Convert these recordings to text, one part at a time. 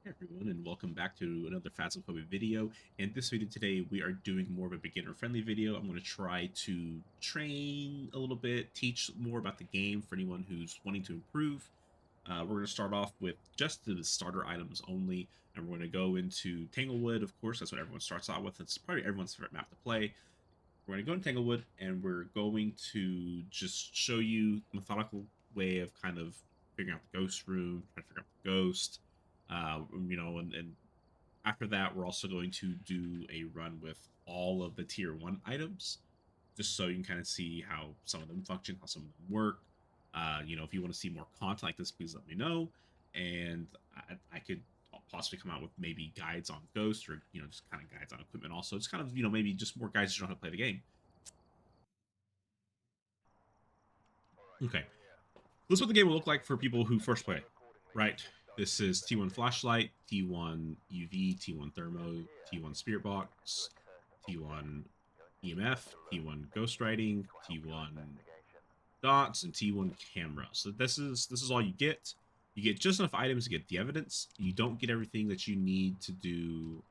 Everyone, and welcome back to another Phasmophobia video. In this video today, we are doing more of a beginner-friendly video. I'm going to try to train a little bit, teach more about the game for anyone who's wanting to improve. We're going to start off with just the starter items only, and we're going to go into Tanglewood. Of course, that's what everyone starts out with. It's probably everyone's favorite map to play. We're going to go into Tanglewood, and we're going to just show you a methodical way of kind of figuring out the ghost room, trying to figure out the ghost, and after that, we're also going to do a run with all of the tier 1 items, just so you can kind of see how some of them function, how some of them work. If you want to see more content like this, please let me know, and I could possibly come out with maybe guides on Ghost, or just kind of guides on equipment. Also, it's kind of maybe just more guides to know how to play the game. Okay, this is what the game will look like for people who first play, right? This is T1 Flashlight, T1 UV, T1 Thermo, T1 Spirit Box, T1 EMF, T1 Ghostwriting, T1 Dots, and T1 Camera. So this is all you get. You get just enough items to get the evidence. You don't get everything that you need to do,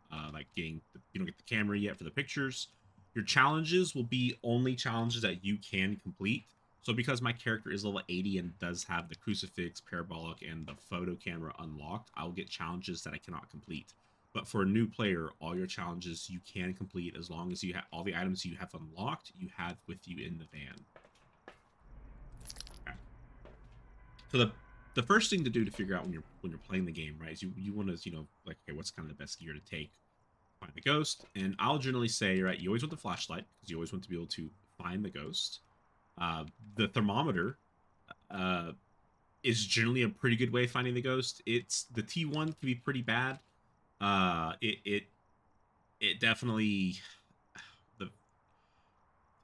you don't get the camera yet for the pictures. Your challenges will be only challenges that you can complete. So because my character is level 80 and does have the crucifix, parabolic, and the photo camera unlocked, I'll get challenges that I cannot complete. But for a new player, all your challenges you can complete as long as you have all the items you have unlocked, you have with you in the van. Okay. So the first thing to do to figure out when you're playing the game, right, is you want to, okay, what's kind of the best gear to take, find the ghost. And I'll generally say, right, you always want the flashlight, because you always want to be able to find the ghost. The thermometer is generally a pretty good way of finding the ghost. It's the T1 can be pretty bad. It definitely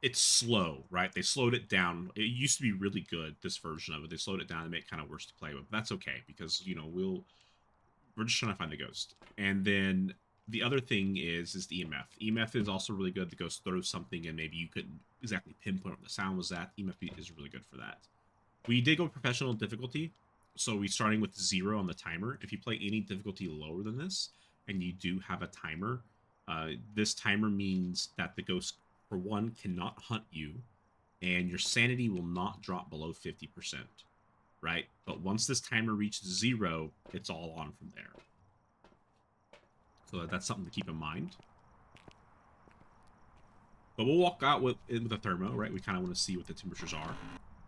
it's slow, right? They slowed it down. It used to be really good, this version of it. They slowed it down to make it kind of worse to play with. But that's okay, because we're just trying to find the ghost. And then the other thing is the EMF. EMF is also really good. The ghost throws something and maybe you couldn't exactly pinpoint what the sound was at. EMF is really good for that. We did go professional difficulty, so we're starting with 0 on the timer. If you play any difficulty lower than this, and you do have a timer, this timer means that the ghost, for one, cannot hunt you, and your sanity will not drop below 50%, right? But once this timer reaches 0, it's all on from there. So that's something to keep in mind. But we'll walk out with a thermo, right? We kind of want to see what the temperatures are.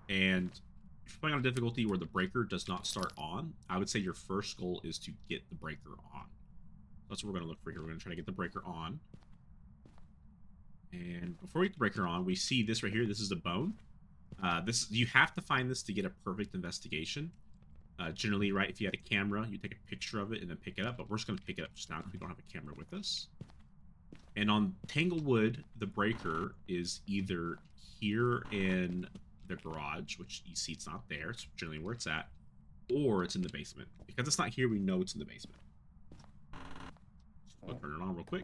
And if you're playing on a difficulty where the breaker does not start on, I would say your first goal is to get the breaker on. That's what we're going to look for here. We're going to try to get the breaker on. And before we get the breaker on, we see this right here. This is the bone. You have to find this to get a perfect investigation. Generally, right, if you had a camera, you take a picture of it and then pick it up. But we're just going to pick it up just now because we don't have a camera with us. And on Tanglewood, the breaker is either here in the garage, which you see it's not there. It's generally where it's at. Or it's in the basement. Because it's not here, we know it's in the basement. So I'll turn it on real quick.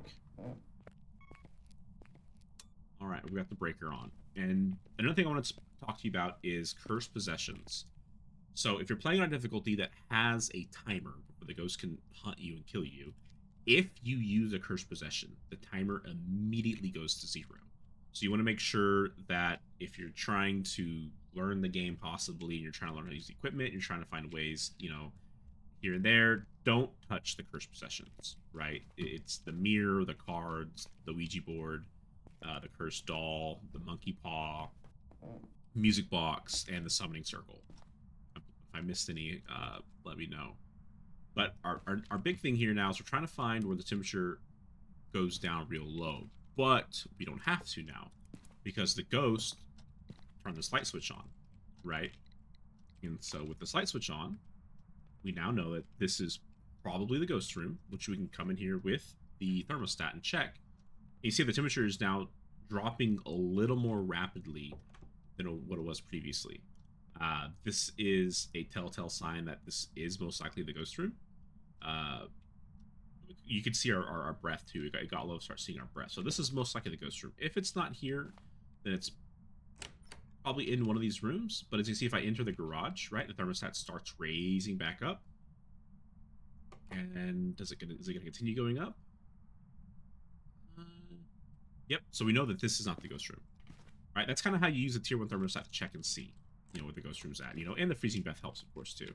Alright, we got the breaker on. And another thing I want to talk to you about is cursed possessions. So if you're playing on a difficulty that has a timer where the ghost can hunt you and kill you, if you use a cursed possession, the timer immediately goes to 0. So you want to make sure that if you're trying to learn the game possibly, and you're trying to learn how to use equipment, you're trying to find ways, here and there, don't touch the cursed possessions, right? It's the mirror, the cards, the Ouija board, the cursed doll, the monkey paw, music box, and the summoning circle. If I missed any, let me know. But our big thing here now is we're trying to find where the temperature goes down real low. But we don't have to now, because the ghost turned this light switch on, right? And so with this light switch on, we now know that this is probably the ghost room, which we can come in here with the thermostat and check. And you see the temperature is now dropping a little more rapidly than what it was previously. This is a telltale sign that this is most likely the ghost room. You can see our breath too. It got low, start seeing our breath. So this is most likely the ghost room. If it's not here, then it's probably in one of these rooms. But as you see, if I enter the garage, right, the thermostat starts raising back up. And is it gonna continue going up? Uh, yep. So we know that this is not the ghost room, right? That's kind of how you use a tier 1 thermostat to check and see, where the ghost room's at, and the freezing breath helps, of course, too.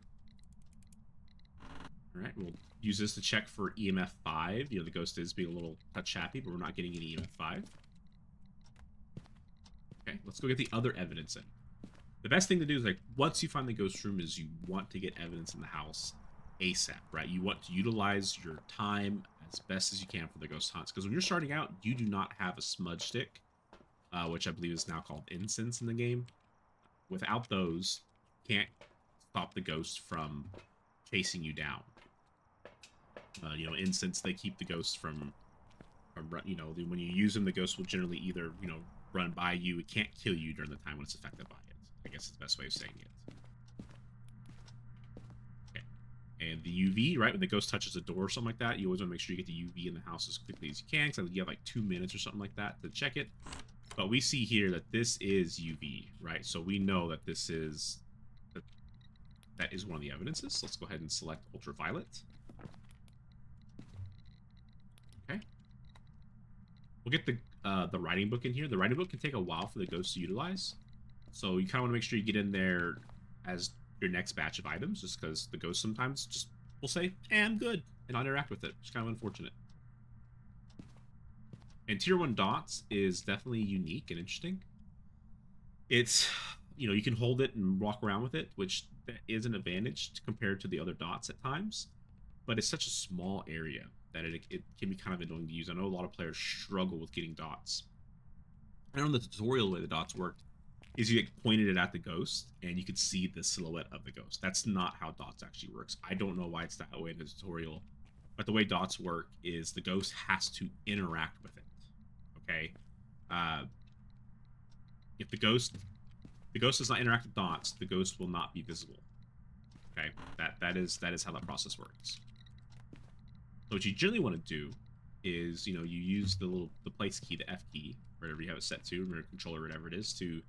All right, we'll use this to check for EMF 5. The ghost is being a little touch happy, but we're not getting any EMF 5. Okay, let's go get the other evidence in. The best thing to do is, like, once you find the ghost room, is you want to get evidence in the house ASAP, right? You want to utilize your time as best as you can for the ghost hunts, because when you're starting out, you do not have a smudge stick, which I believe is now called incense in the game. Without those, you can't stop the ghost from chasing you down. Incense, they keep the ghosts from when you use them, the ghost will generally either, run by you. It can't kill you during the time when it's affected by it. I guess is the best way of saying it. Okay. And the UV, right, when the ghost touches a door or something like that, you always want to make sure you get the UV in the house as quickly as you can, because you have like 2 minutes or something like that to check it. But we see here that this is UV, right? So we know that this is that is one of the evidences. Let's go ahead and select ultraviolet. Okay. We'll get the writing book in here. The writing book can take a while for the ghost to utilize, so you kind of want to make sure you get in there as your next batch of items, just because the ghost sometimes just will say, I'm good, and not interact with it. It's kind of unfortunate. And tier 1 dots is definitely unique and interesting. It's, you can hold it and walk around with it, which is an advantage compared to the other dots at times, but it's such a small area that it can be kind of annoying to use. I know a lot of players struggle with getting dots. I know in the tutorial, the way the dots worked is you get pointed it at the ghost, and you can see the silhouette of the ghost. That's not how dots actually works. I don't know why it's that way in the tutorial, but the way dots work is the ghost has to interact with it. Okay, if the ghost does not interact with dots, the ghost will not be visible. Okay, that is how that process works. So what you generally want to do is, you use the place key, the F key, wherever you have it set to, remote controller, whatever it is, to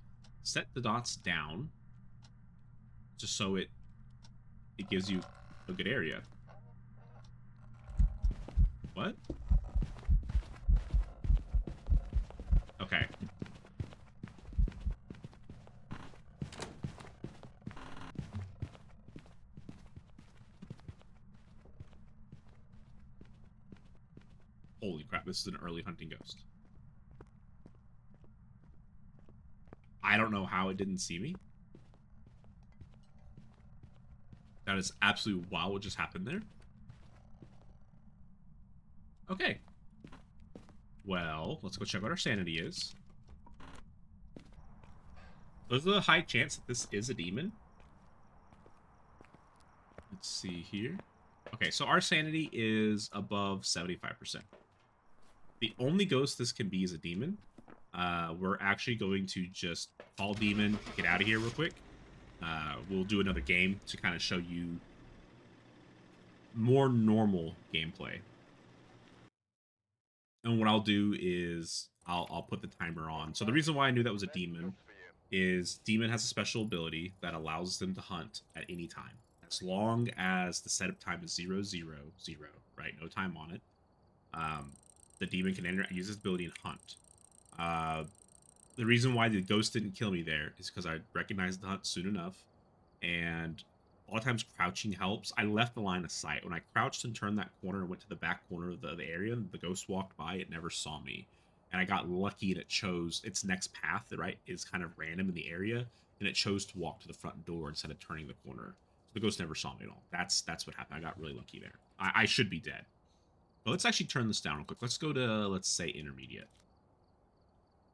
set the dots down, just so it gives you a good area. What? Okay. Holy crap, this is an early hunting ghost. I don't know how it didn't see me. That is absolutely wild what just happened there. Okay. Well, let's go check what our sanity is. There's a high chance that this is a demon. Let's see here. Okay, so our sanity is above 75%. The only ghost this can be is a demon. We're actually going to just call demon, get out of here real quick. We'll do another game to kind of show you more normal gameplay. And what I'll do is I'll put the timer on. So the reason why I knew that was a demon is demon has a special ability that allows them to hunt at any time, as long as the setup time is 0, 0, 0, right? No time on it. The demon can use this ability and hunt. The reason why the ghost didn't kill me there is because I recognized the hunt soon enough, and a lot of times crouching helps. I left the line of sight. When I crouched and turned that corner and went to the back corner of the area, the ghost walked by, it never saw me. And I got lucky and it chose its next path, right, is kind of random in the area, and it chose to walk to the front door instead of turning the corner. So the ghost never saw me at all. That's what happened. I got really lucky there. I should be dead. But let's actually turn this down real quick. Let's go to, let's say, intermediate.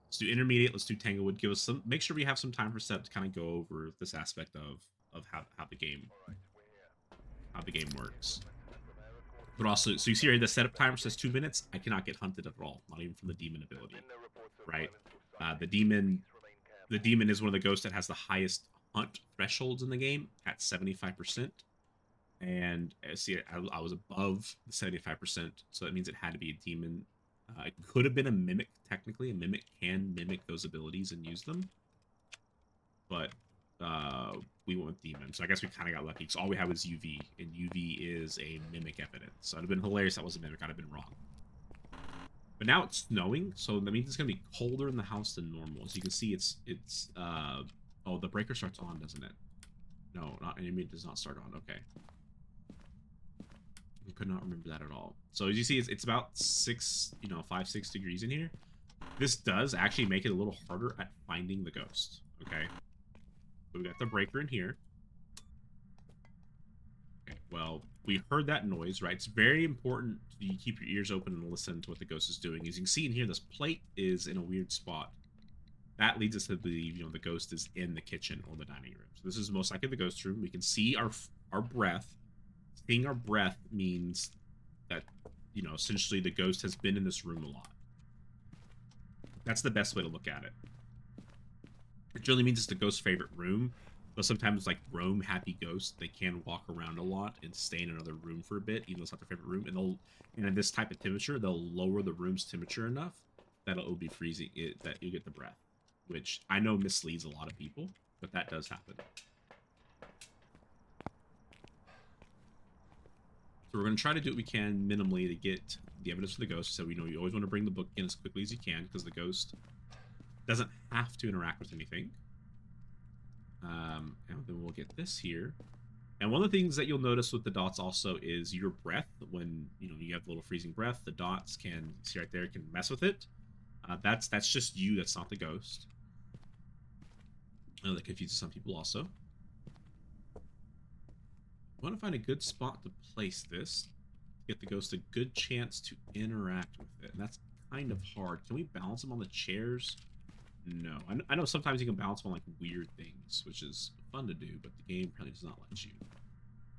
Let's do intermediate. Let's do Tanglewood. Give us some. Make sure we have some time for setup to kind of go over this aspect of how the game works. But also, so you see here the setup timer says 2 minutes. I cannot get hunted at all, not even from the demon ability, right? The demon is one of the ghosts that has the highest hunt thresholds in the game at 75%. And see, I was above the 75%, so that means it had to be a demon. It could have been a mimic, technically. A mimic can mimic those abilities and use them. But we went with demon. So I guess we kind of got lucky because all we had was UV, and UV is a mimic evidence. So it'd have been hilarious that was a mimic. I'd have been wrong. But now it's snowing, so that means it's gonna be colder in the house than normal. As you can see, it's oh, the breaker starts on, doesn't it? No, not enemy does not start on. Okay. I could not remember that at all. So as you see, it's about 5, 6 degrees in here. This does actually make it a little harder at finding the ghost. Okay. So we got the breaker in here. Okay, well, we heard that noise, right? It's very important you keep your ears open and listen to what the ghost is doing. As you can see in here, this plate is in a weird spot. That leads us to believe, the ghost is in the kitchen or the dining room. So this is most likely the ghost room. We can see our breath. Seeing our breath means that, essentially the ghost has been in this room a lot. That's the best way to look at it. It generally means it's the ghost's favorite room. But sometimes, like, roam happy ghosts, they can walk around a lot and stay in another room for a bit, even though it's not their favorite room. And in this type of temperature, they'll lower the room's temperature enough that it'll be freezing, that you get the breath. Which I know misleads a lot of people, but that does happen. So we're going to try to do what we can minimally to get the evidence for the ghost. So we know you always want to bring the book in as quickly as you can, because the ghost doesn't have to interact with anything. And then we'll get this here. And one of the things that you'll notice with the dots also is your breath. When you have a little freezing breath, the dots can, see right there, can mess with it. That's just you. That's not the ghost. I know that confuses some people also. I want to find a good spot to place this. Get the ghost a good chance to interact with it. And that's kind of hard. Can we balance them on the chairs? No. I know sometimes you can balance them on, like, weird things, which is fun to do, but the game probably does not let you.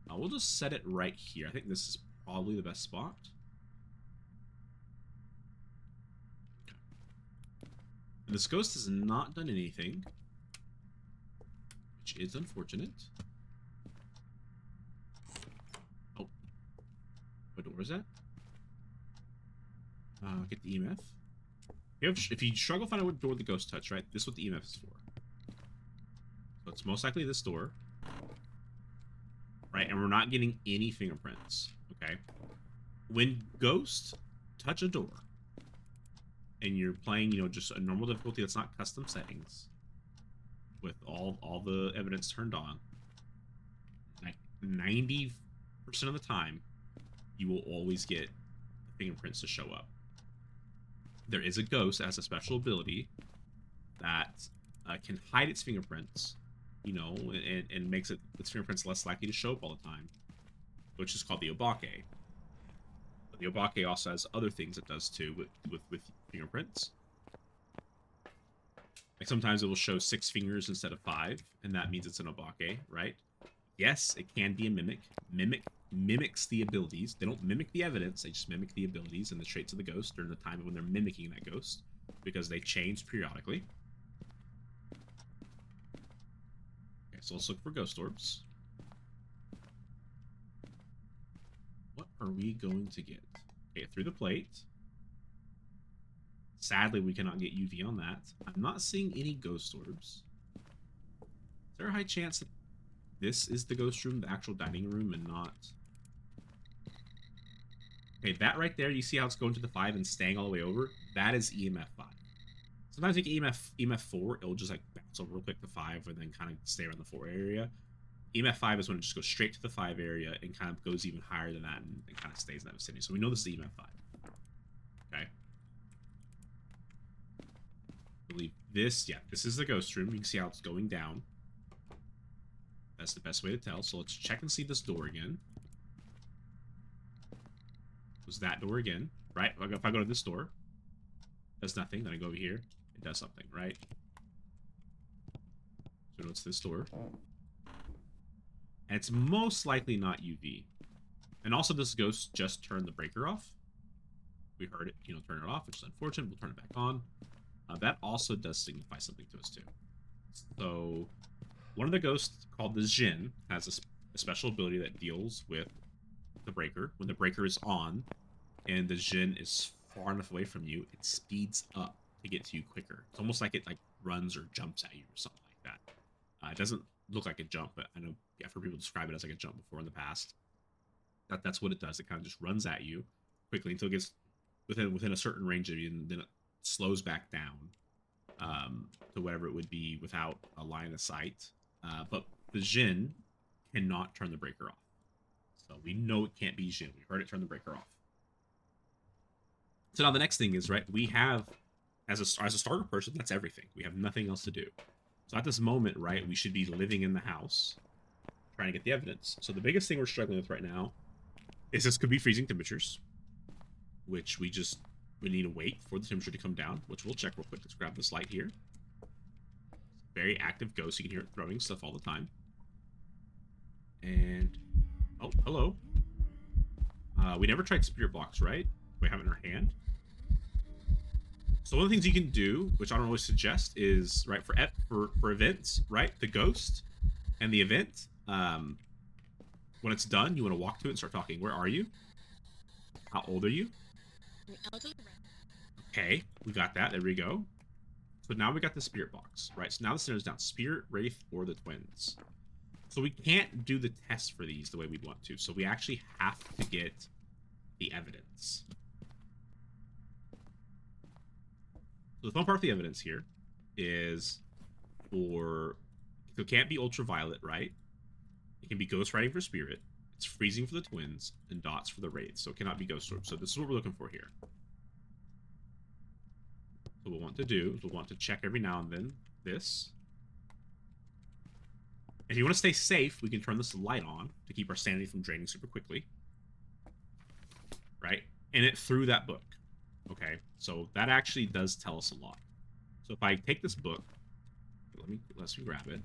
We'll just set it right here. I think this is probably the best spot. Okay. And this ghost has not done anything, which is unfortunate. Oh. What door is that? Get the EMF. If you struggle finding what door the ghost touched, right, this is what the EMF is for. So it's most likely this door. Right, and we're not getting any fingerprints, okay? When ghosts touch a door, and you're playing, just a normal difficulty that's not custom settings, with all the evidence turned on, like 90% of the time, you will always get fingerprints to show up. There is a ghost that has a special ability that can hide its fingerprints, and makes its fingerprints less likely to show up all the time, which is called the Obake. But the Obake also has other things it does too with fingerprints. Like sometimes it will show 6 fingers instead of 5, and that means it's an Obake, right? Yes, it can be a mimic. Mimics the abilities. They don't mimic the evidence, they just mimic the abilities and the traits of the ghost during the time when they're mimicking that ghost, because they change periodically. Okay, so let's look for ghost orbs. What are we going to get? Okay, through the plate. Sadly, we cannot get UV on that. I'm not seeing any ghost orbs. Is there a high chance that this is the ghost room, the actual dining room, and not... Okay, that right there, you see how it's going to the 5 and staying all the way over? That is EMF 5. Sometimes you get EMF 4, it'll just, like, bounce over real quick to 5 and then kind of stay around the 4 area. EMF 5 is when it just goes straight to the 5 area and kind of goes even higher than that and kind of stays in that vicinity. So we know this is EMF 5. Okay. I believe this, yeah, this is the ghost room. You can see how it's going down. That's the best way to tell. So let's check and see this door again. It was that door again, right? If I go to this door, it does nothing. Then I go over here, it does something, right? So it's this door. And it's most likely not UV. And also this ghost just turned the breaker off. We heard it, turn it off, which is unfortunate. We'll turn it back on. That also does signify something to us too. So one of the ghosts called the Jinn has a special ability that deals with the breaker. When the breaker is on and the Jinn is far enough away from you, it speeds up to get to you quicker. It's almost like it runs or jumps at you or something like that. It doesn't look like a jump, but I know I've heard people describe it as like a jump before in the past. That's what it does. It kind of just runs at you quickly until it gets within a certain range of you, and then it slows back down to whatever it would be without a line of sight. But the Jin cannot turn the breaker off, so we know it can't be Jin. We heard it turn the breaker off. So now the next thing is, right, we have as a starter person, that's everything. We have nothing else to do. So at this moment, right, we should be living in the house trying to get the evidence. So the biggest thing we're struggling with right now is this could be freezing temperatures, which we need to wait for the temperature to come down, which we'll check real quick. Let's grab this light here. Very active ghost. You can hear it throwing stuff all the time. And, oh, hello. We never tried spirit blocks, right? We have it in our hand. So one of the things you can do, which I don't always suggest, is right for events, right? The ghost and the event. When it's done, you want to walk to it and start talking. Where are you? How old are you? Okay, we got that. There we go. So now we got the spirit box, right? So now the center's down. Spirit, Wraith, or the twins. So we can't do the test for these the way we'd want to. So we actually have to get the evidence. So the fun part of the evidence here is so it can't be ultraviolet, right? It can be ghost writing for spirit. It's freezing for the twins and dots for the wraiths. So it cannot be ghost orb. So this is what we're looking for here. So what we'll want to do is we'll want to check every now and then this. If you want to stay safe, we can turn this light on to keep our sanity from draining super quickly. Right? And it threw that book. Okay, so that actually does tell us a lot. So if I take this book, let's grab it,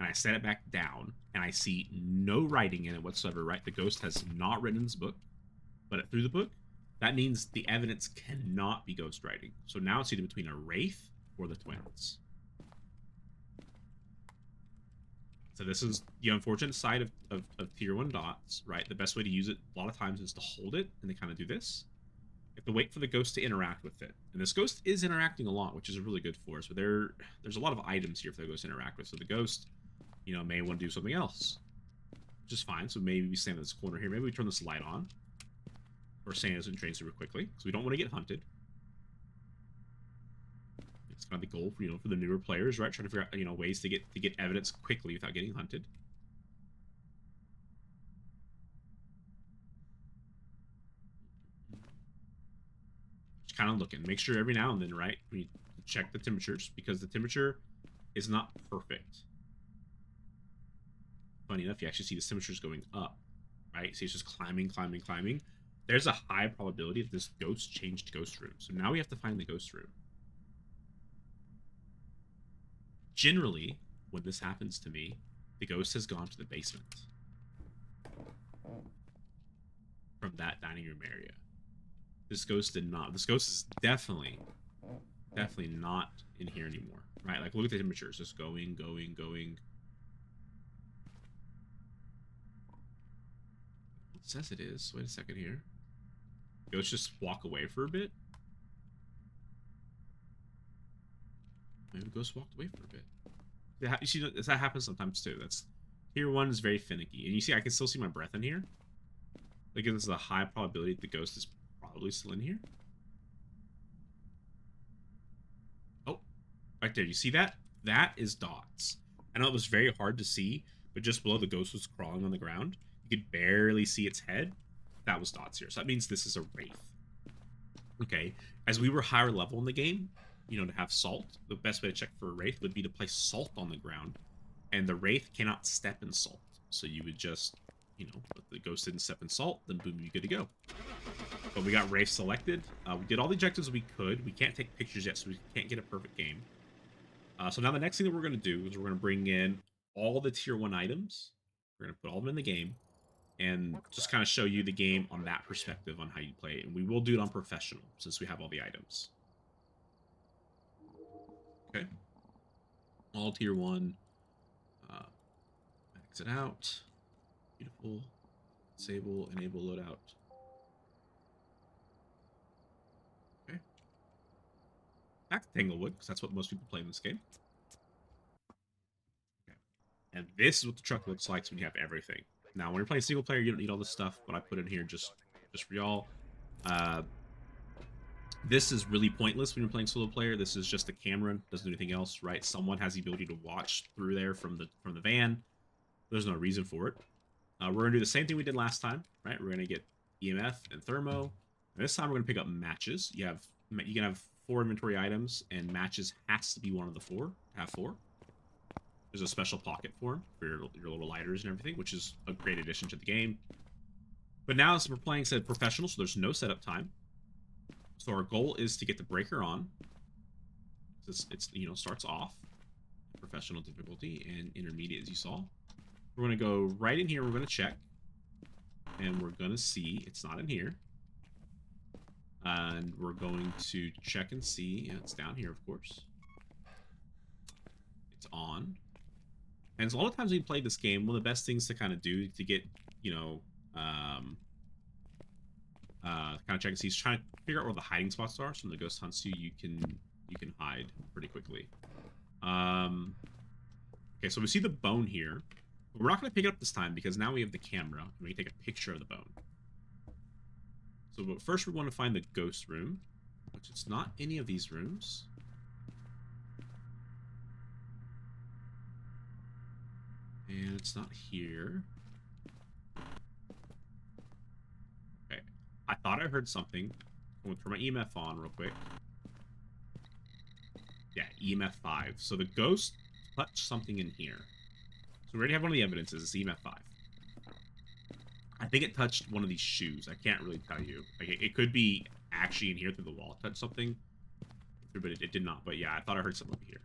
and I set it back down, and I see no writing in it whatsoever, right? The ghost has not written in this book, but it threw the book. That means the evidence cannot be ghost writing. So now it's either between a wraith or the twins. So this is the unfortunate side of tier 1 dots, right? The best way to use it a lot of times is to hold it, and they kind of do this. You have to wait for the ghost to interact with it. And this ghost is interacting a lot, which is really good for us. But there's a lot of items here for the ghost to interact with. So the ghost, may want to do something else, which is fine. So maybe we stand in this corner here. Maybe we turn this light on. Or stand as it drains super quickly, because we don't want to get hunted. It's kind of the goal for the newer players, right? Trying to figure out ways to get evidence quickly without getting hunted. Kind of looking. Make sure every now and then, right, we check the temperatures, because the temperature is not perfect. Funny enough, you actually see the temperatures going up, right? See, it's just climbing. There's a high probability that this ghost changed ghost room. So now we have to find the ghost room. Generally, when this happens to me, the ghost has gone to the basement from that dining room area. This ghost did not. This ghost is definitely not in here anymore, right? Like, look at the temperatures, just going. It says it is. Wait a second here. Ghosts just walk away for a bit. Maybe ghosts walked away for a bit. You see, that happens sometimes too. Tier 1 is very finicky, and you see, I can still see my breath in here. Like, there's a high probability that the ghost is probably still in here. Oh, right there. You see that? That is dots. I know it was very hard to see, but just below the ghost was crawling on the ground. You could barely see its head. That was dots here. So that means this is a wraith. Okay. As we were higher level in the game, to have salt, the best way to check for a wraith would be to place salt on the ground. And the wraith cannot step in salt. So you would just, if the ghost didn't step in salt, then boom, you're good to go. But we got wraith selected. We did all the objectives we could. We can't take pictures yet, so we can't get a perfect game. So now the next thing that we're going to do is we're going to bring in all the tier 1 items. We're going to put all of them in the game and just kind of show you the game on that perspective on how you play it. And we will do it on professional since we have all the items. Okay. All tier 1. Exit out. Beautiful. Disable, enable loadout. Okay. Back to Tanglewood, because that's what most people play in this game. Okay. And this is what the truck looks like when you have everything. Now, when you're playing single player, you don't need all this stuff, but I put in here just for y'all. This is really pointless when you're playing solo player. This is just a camera, doesn't do anything else, right? Someone has the ability to watch through there from the van. There's no reason for it. We're gonna do the same thing we did last time, right? We're gonna get EMF and thermo. And this time we're gonna pick up matches. You can have 4 inventory items, and matches has to be one of the 4. Have 4. There's a special pocket for them for your little lighters and everything, which is a great addition to the game. But now, we're playing said professional, so there's no setup time. So our goal is to get the breaker on. It's starts off professional difficulty and intermediate, as you saw. We're gonna go right in here. We're gonna check, and we're gonna see it's not in here. And we're going to check and see. Yeah, it's down here, of course. It's on. And so a lot of times we play this game, one of the best things to kind of do to get, kind of check and see is trying to figure out where the hiding spots are. So when the ghost hunts you, you can hide pretty quickly. Okay, so we see the bone here. But we're not going to pick it up this time because now we have the camera. And we can take a picture of the bone. So but first we want to find the ghost room, which it's not any of these rooms. And it's not here. Okay. I thought I heard something. I'm going to turn my EMF on real quick. Yeah, EMF 5. So the ghost touched something in here. So we already have one of the evidences. It's EMF 5. I think it touched one of these shoes. I can't really tell you. Like it could be actually in here through the wall. Touched something. But it did not. But yeah, I thought I heard something over here.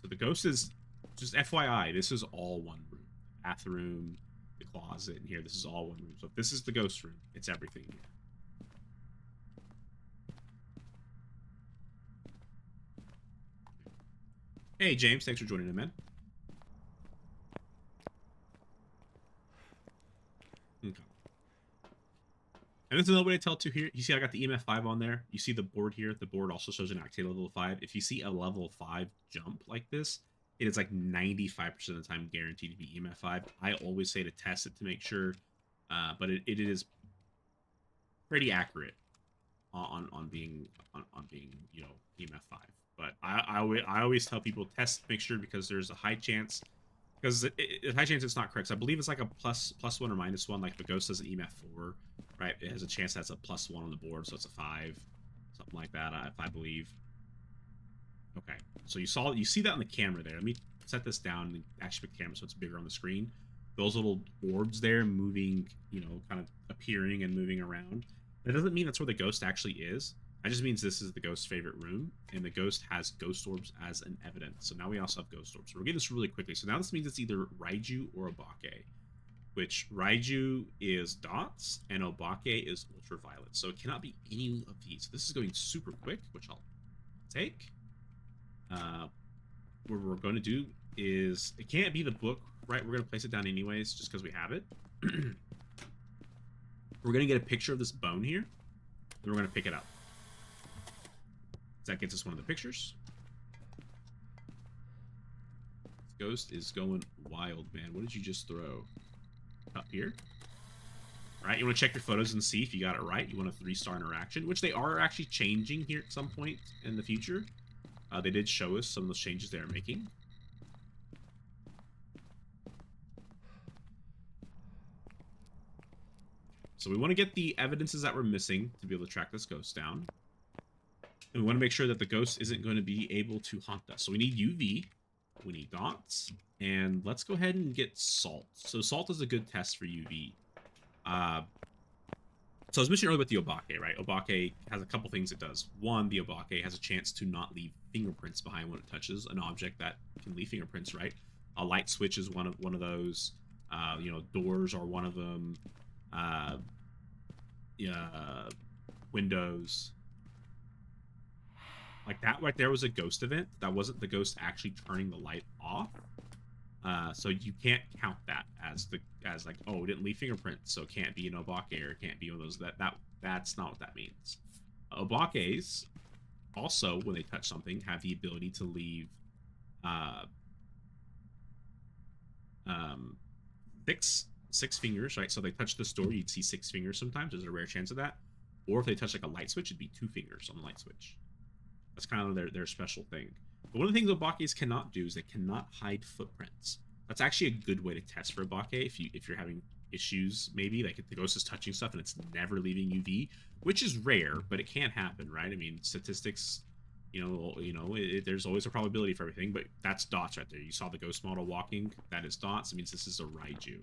So the ghost is... Just FYI, this is all one room. The bathroom, the closet, and here, this is all one room. So if this is the ghost room, it's everything here. Hey, James, thanks for joining in, man. Okay. And there's another way to tell, too, here. You see I got the EMF 5 on there. You see the board here. The board also shows an activity level 5. If you see a level 5 jump like this, it is like 95% of the time guaranteed to be EMF 5. I always say to test it to make sure, but it is pretty accurate on being EMF 5. But I always tell people test, make sure, because there's a high chance, because a high chance it's not correct. So I believe it's like a plus 1 or minus 1. Like the ghost does an EMF 4, right? It has a chance that's a plus 1 on the board, so it's a 5, something like that. If I believe. Okay, so you see that on the camera there. Let me set this down and actually put the camera so it's bigger on the screen. Those little orbs there moving, kind of appearing and moving around. That doesn't mean that's where the ghost actually is. That just means this is the ghost's favorite room, and the ghost has ghost orbs as an evidence. So now we also have ghost orbs. So we're getting this really quickly. So now this means it's either Raiju or Obake, which Raiju is dots and Obake is ultraviolet. So it cannot be any of these. This is going super quick, which I'll take. What we're going to do is, it can't be the book, right? We're going to place it down anyways, just because we have it. We're going to get a picture of this bone here, and we're going to pick it up. So that gets us one of the pictures. This ghost is going wild, man. What did you just throw? Up here. All right, you want to check your photos and see if you got it right. You want a 3-star interaction, which they are actually changing here at some point in the future. They did show us some of those changes they are making. So we want to get the evidences that we're missing to be able to track this ghost down. And we want to make sure that the ghost isn't going to be able to haunt us. So we need UV, we need dots, and let's go ahead and get salt. So salt is a good test for UV. So I was mentioning earlier with the Obake, right? Obake has a couple things it does. One, the Obake has a chance to not leave fingerprints behind when it touches an object that can leave fingerprints, right? A light switch is one of those. Doors are one of them. Windows. Like that right there was a ghost event. That wasn't the ghost actually turning the light off. So you can't count that as like, oh, it didn't leave fingerprints, so it can't be an Obake, or it can't be one of those. That's not what that means. Obakes also, when they touch something, have the ability to leave um, six fingers, right? So they touch this door, you'd see 6 fingers sometimes. There's a rare chance of that. Or if they touch like a light switch, it'd be 2 fingers on the light switch. That's kind of their special thing. But one of the things Obakes cannot do is they cannot hide footprints. That's actually a good way to test for Obake if you're having issues, maybe like if the ghost is touching stuff and it's never leaving UV, which is rare, but it can happen, right? I mean, statistics, there's always a probability for everything, but that's dots right there. You saw the ghost model walking, that is dots. It means this is a Raiju.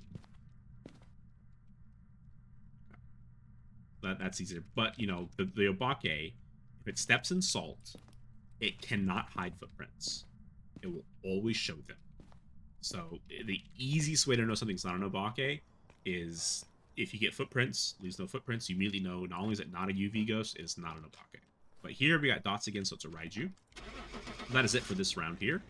That's easier. But the Obake, if it steps in salt, it cannot hide footprints. It will always show them. So the easiest way to know something's not an Obake is if you get footprints, leaves no footprints, you immediately know not only is it not a UV ghost, it's not an Obake. But here we got dots again, so it's a Raiju. That is it for this round here.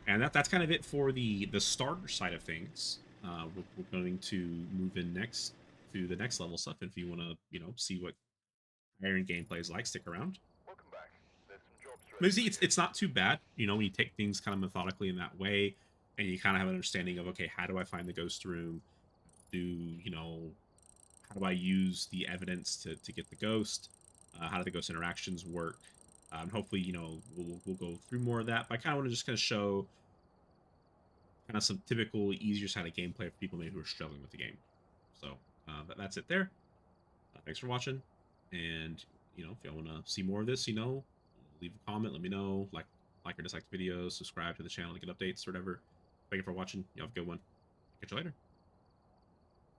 And that's kind of it for the starter side of things. We're going to move in next to the next level stuff. If you want to, see what Iron gameplay is like, stick around. But see, it's not too bad, when you take things kind of methodically in that way, and you kind of have an understanding of, okay, how do I find the ghost room? How do I use the evidence to get the ghost? How do the ghost interactions work? Hopefully, we'll go through more of that. But I kind of want to just kind of show kind of some typical easier side of gameplay for people maybe who are struggling with the game. So that's it there. Thanks for watching, and if y'all want to see more of this, leave a comment, let me know, like or dislike the videos, subscribe to the channel to get updates or whatever. Thank you for watching. Y'all have a good one. Catch you later.